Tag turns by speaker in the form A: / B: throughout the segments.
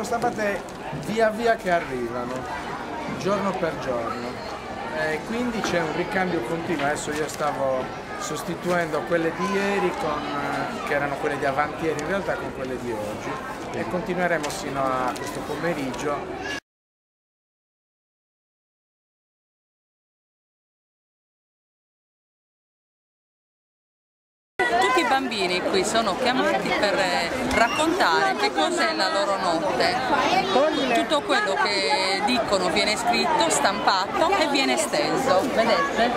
A: sono stampate via via che arrivano, giorno per giorno. Quindi c'è un ricambio continuo. Adesso io stavo sostituendo quelle di ieri che erano quelle di avanti ieri in realtà con quelle di oggi, e continueremo sino a questo pomeriggio.
B: Tutti i bambini qui sono chiamati per raccontare che cos'è la loro notte. Tutto quello che dicono viene scritto, stampato e viene steso. Vedete?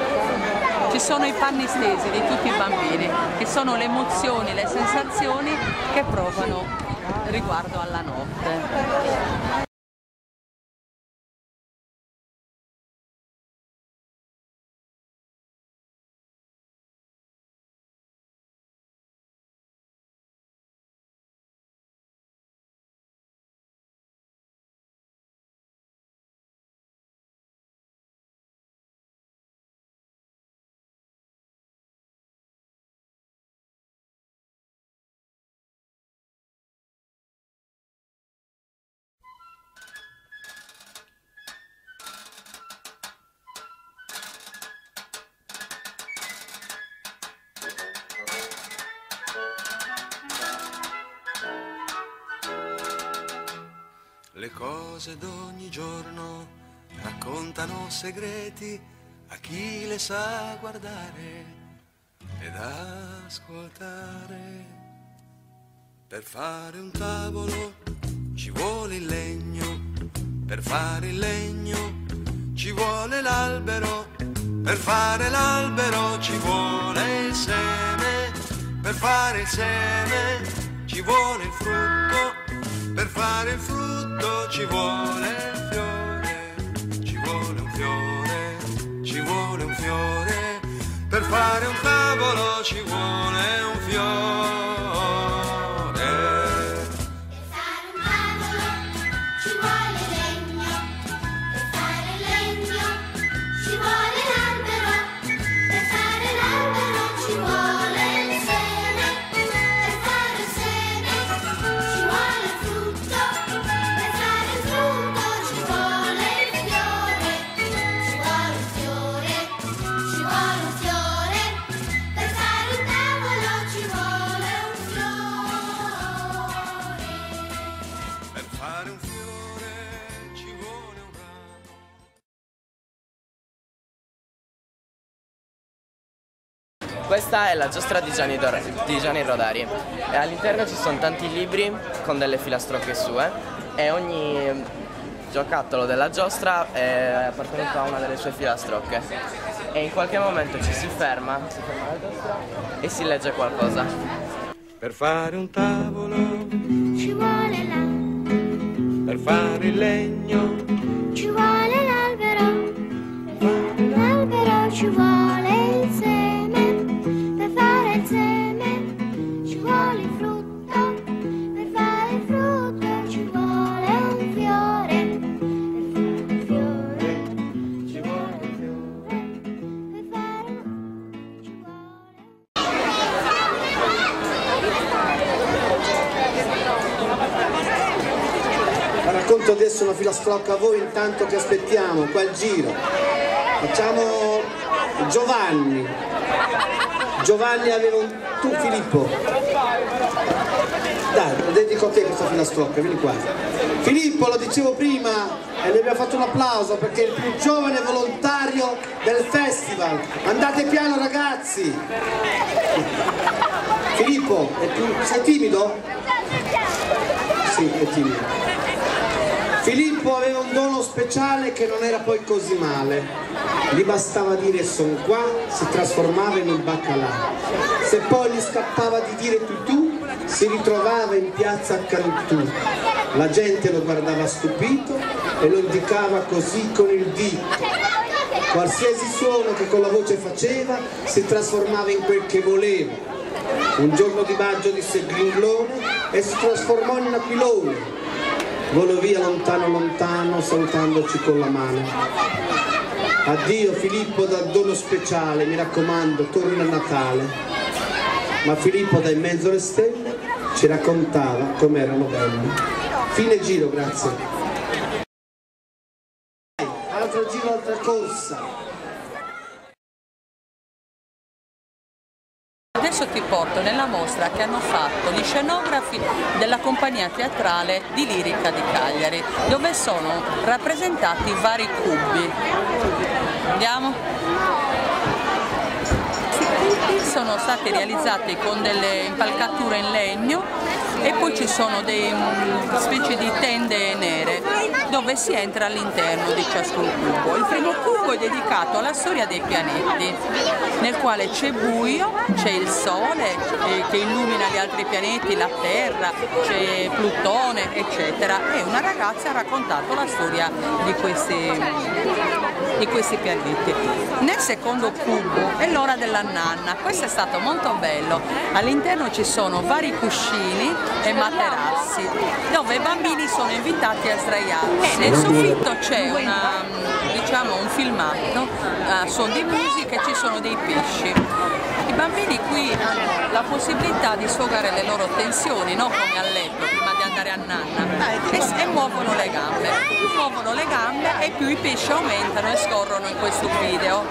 B: Ci sono i panni stesi di tutti i bambini, che sono le emozioni, le sensazioni che provano riguardo alla notte.
C: Le cose d'ogni giorno raccontano segreti a chi le sa guardare ed ascoltare. Per fare un tavolo ci vuole il legno, per fare il legno ci vuole l'albero, per fare l'albero ci vuole il seme, per fare il seme ci vuole il frutto, per fare il frutto ci vuole il fiore, ci vuole un fiore, ci vuole un fiore, per fare un tavolo ci vuole un fiore.
D: Questa è la giostra di Gianni Rodari e all'interno ci sono tanti libri con delle filastrocche sue e ogni giocattolo della giostra è appartenuto a una delle sue filastrocche e in qualche momento si ferma la giostra e si legge qualcosa.
C: Per fare un tavolo
E: ci vuole
C: per fare il legno
E: ci vuole l'albero, l'albero ci vuole il seme, per fare il seme ci vuole il frutto, per fare il frutto ci vuole un fiore, per fare il fiore ci vuole un fiore, per fare ci
F: Racconto adesso una filastrocca a voi intanto che aspettiamo qua il giro. Facciamo Giovanni. Giovanni aveva un... Tu Filippo. Dai, lo dedico a te questa filastrocca, vieni qua. Filippo, lo dicevo prima e gli abbiamo fatto un applauso perché è il più giovane volontario del festival. Andate piano ragazzi. Filippo, sei timido? Sì, è timido. Filippo aveva un dono speciale che non era poi così male. Gli bastava dire son qua, si trasformava in un baccalà. Se poi gli scappava di dire tutù, si ritrovava in piazza Cantù. La gente lo guardava stupito e lo indicava così con il dito. Qualsiasi suono che con la voce faceva si trasformava in quel che voleva. Un giorno di maggio disse gringlone e si trasformò in un aquilone. Volò via lontano lontano salutandoci con la mano. Addio Filippo dal dono speciale, mi raccomando, torna a Natale. Ma Filippo da in mezzo alle stelle ci raccontava com'erano belle. Fine giro, grazie. Altro giro, altra corsa.
B: Adesso ti porto nella mostra che hanno fatto gli scenografi della compagnia teatrale di Lirica di Cagliari, dove sono rappresentati vari cubi. Andiamo? Questi cubi sono stati realizzati con delle impalcature in legno e poi ci sono delle specie di tende nere dove si entra all'interno di ciascun cubo. Il primo cubo è dedicato alla storia dei pianeti, nel quale c'è buio, c'è il Sole che illumina gli altri pianeti, la Terra, c'è Plutone, eccetera, e una ragazza ha raccontato la storia di questi pianeti. Nel secondo cubo è l'ora della nanna, questo è stato molto bello, all'interno ci sono vari cuscini e materassi dove i bambini sono invitati a sdraiarsi. Nel soffitto c'è un filmato a suon di musica e ci sono dei pesci. I bambini qui hanno la possibilità di sfogare le loro tensioni, no? Come a letto prima di andare a nanna, e muovono le gambe. Più muovono le gambe e più i pesci aumentano e scorrono in questo video.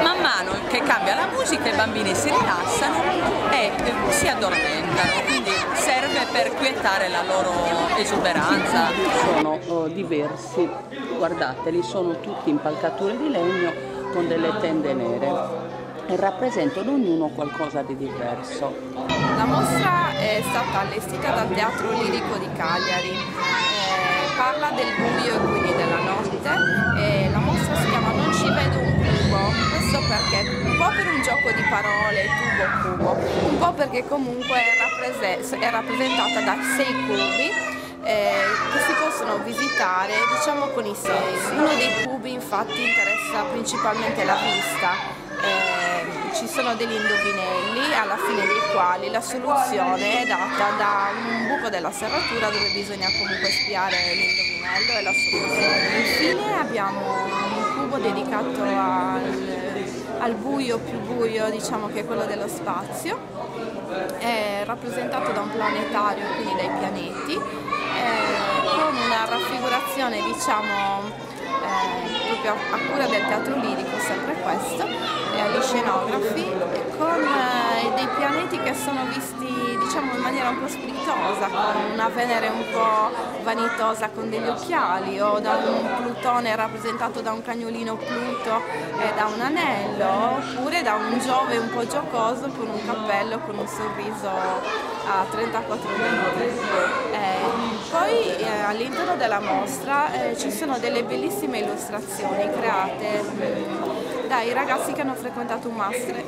B: Man mano che cambia la musica i bambini si rilassano e si addormentano, quindi serve per quietare la loro esuberanza. Sono diversi, guardateli, sono tutti impalcature di legno con delle tende nere e rappresentano ognuno qualcosa di diverso.
G: La mostra è stata allestita dal Teatro Lirico di Cagliari, parla del buio e quindi della notte. La mostra si chiama Non ci vedo un cubo, questo perché un po' per un gioco di parole, tubo-cubo, un po' perché comunque è rappresentata da 6 cubi che si possono visitare, diciamo, con i sensi. Uno dei cubi infatti interessa principalmente la vista. Ci sono degli indovinelli alla fine dei quali la soluzione è data da un buco della serratura dove bisogna comunque spiare l'indovinello e la soluzione. Infine abbiamo un cubo dedicato al buio più buio, diciamo, che è quello dello spazio, è rappresentato da un planetario, quindi dai pianeti, con una raffigurazione, diciamo, proprio a cura del Teatro Lirico, sempre questo, agli scenografi, con dei pianeti che sono visti, diciamo, in maniera un po' spiritosa, con una Venere un po' vanitosa con degli occhiali, o da un Plutone rappresentato da un cagnolino Pluto e da un anello, oppure da un Giove un po' giocoso con un cappello, con un sorriso a 34 minuti. Poi all'interno della mostra ci sono delle bellissime illustrazioni create dai ragazzi che hanno frequentato un master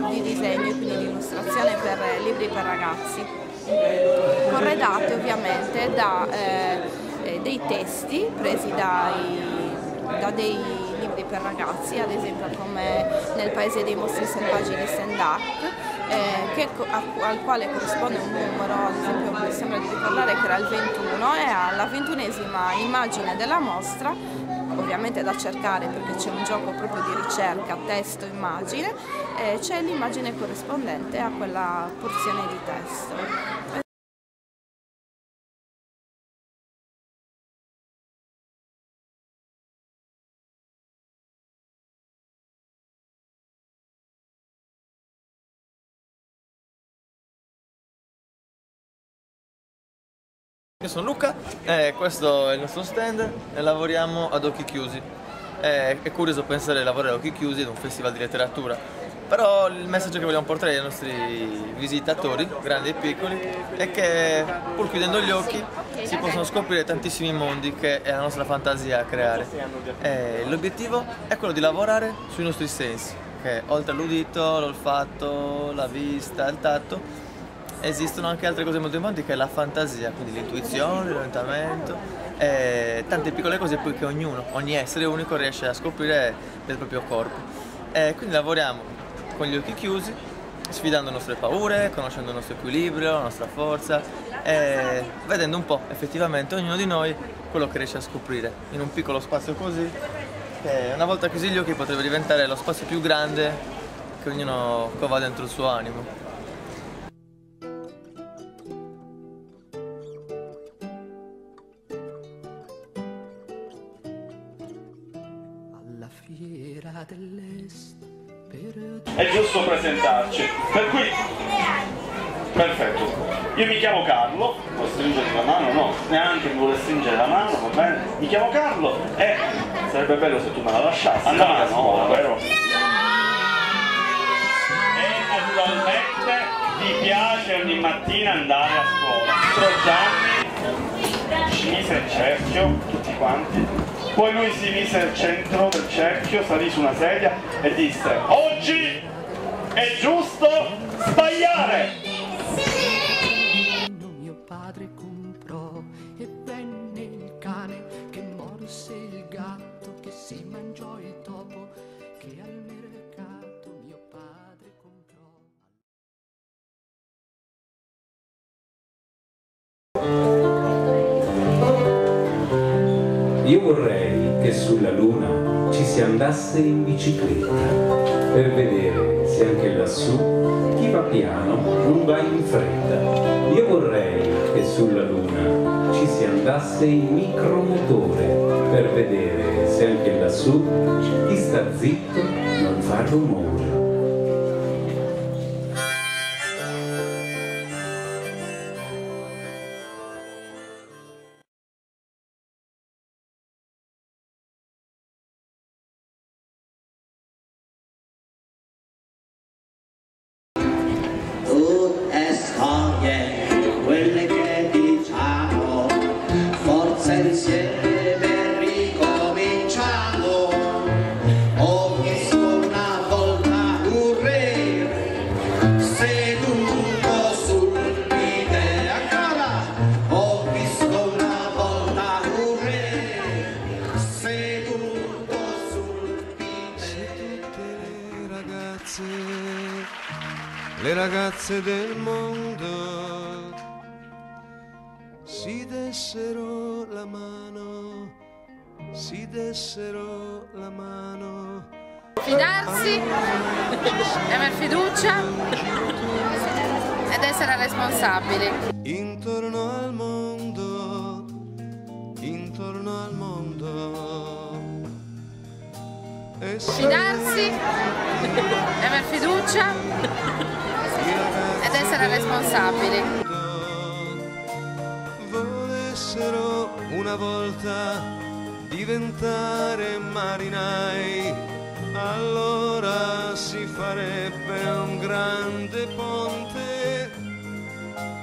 G: di disegno e quindi di illustrazione per libri per ragazzi, corredate ovviamente da dei testi presi da dei libri per ragazzi, ad esempio come Nel paese dei mostri selvaggi di Stendhal, al quale corrisponde un numero, ad esempio mi sembra di ricordare che era il 21, e alla 21esima immagine della mostra, ovviamente da cercare perché c'è un gioco proprio di ricerca testo-immagine, c'è l'immagine corrispondente a quella porzione di testo.
H: Io sono Luca, questo è il nostro stand e lavoriamo ad occhi chiusi. È curioso pensare di lavorare ad occhi chiusi ad un festival di letteratura, però il messaggio che vogliamo portare ai nostri visitatori, grandi e piccoli, è che pur chiudendo gli occhi si possono scoprire tantissimi mondi che è la nostra fantasia a creare. L'obiettivo è quello di lavorare sui nostri sensi, che oltre all'udito, l'olfatto, la vista, il tatto, esistono anche altre cose molto importanti che è la fantasia, quindi l'intuizione, l'orientamento, tante piccole cose poi che ogni essere unico riesce a scoprire del proprio corpo. Quindi lavoriamo con gli occhi chiusi, sfidando le nostre paure, conoscendo il nostro equilibrio, la nostra forza, vedendo un po' effettivamente ognuno di noi quello che riesce a scoprire in un piccolo spazio così, che una volta chiusi gli occhi potrebbe diventare lo spazio più grande che ognuno cova dentro il suo animo.
I: fiera dell'est.
J: È giusto presentarci, per cui perfetto. Io mi chiamo Carlo, vuoi stringere la mano? No, neanche mi vuole stringere la mano, va bene? Mi chiamo Carlo e sarebbe bello se tu me la lasciassi. Andare a scuola, vero? E naturalmente ti piace ogni mattina andare a scuola. Gianni ci mise il cerchio, tutti quanti. Poi lui si mise al centro del cerchio, salì su una sedia e disse: oggi è giusto sbagliare!
I: Mio padre comprò e venne il cane che morse il gatto, che si mangiò il topo, che al mercato mio padre comprò.
K: Io vorrei che sulla Luna ci si andasse in bicicletta per vedere se anche lassù chi va piano non va in fretta. Io vorrei che sulla Luna ci si andasse in micromotore per vedere se anche lassù chi sta zitto non fa rumore.
F: Tutte storie, quelle che diciamo, forza insieme ricominciamo. Ho visto una volta un re seduto sul bide, ancora. Ho visto una volta un re seduto sul bide.
C: Se tutte le ragazze del mondo si dessero la mano, si dessero la mano.
G: Fidarsi, aver fiducia ed essere responsabili.
C: Intorno al mondo, intorno al mondo.
G: Fidarsi, aver fiducia ed essere responsabili.
C: Volessero una volta diventare marinai, allora si farebbe un grande ponte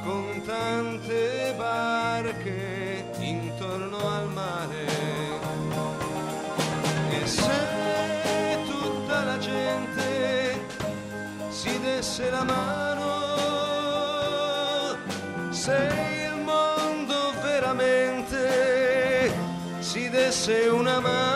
C: con tante barche intorno al mare. E se tutta la gente si desse la mano, se il mondo veramente si desse una mano,